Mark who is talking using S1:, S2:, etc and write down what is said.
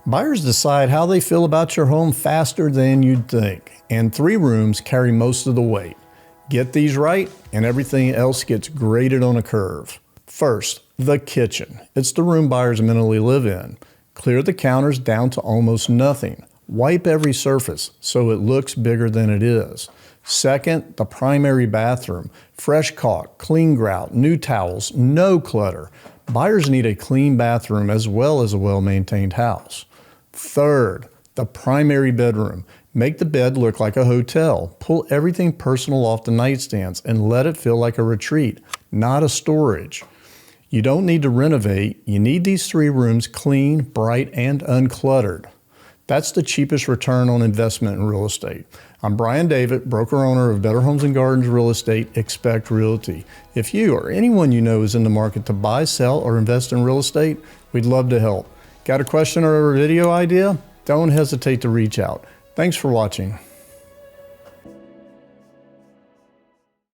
S1: Buyers decide how they feel about your home faster than you'd think, and 3 rooms carry most of the weight. Get these right, and everything else gets graded on a curve. First, the kitchen. It's the room buyers mentally live in. Clear the counters down to almost nothing. Wipe every surface so it looks bigger than it is. Second, the primary bathroom. Fresh caulk, clean grout, new towels, no clutter. Buyers need a clean bathroom as well as a well-maintained house. Third, the primary bedroom. Make the bed look like a hotel. Pull everything personal off the nightstands and let it feel like a retreat, not a storage. You don't need to renovate. You need these 3 rooms clean, bright, and uncluttered. That's the cheapest return on investment in real estate. I'm Brian David, broker-owner of Better Homes and Gardens Real Estate, Expect Realty. If you or anyone you know is in the market to buy, sell, or invest in real estate, we'd love to help. Got a question or a video idea? Don't hesitate to reach out. Thanks for watching.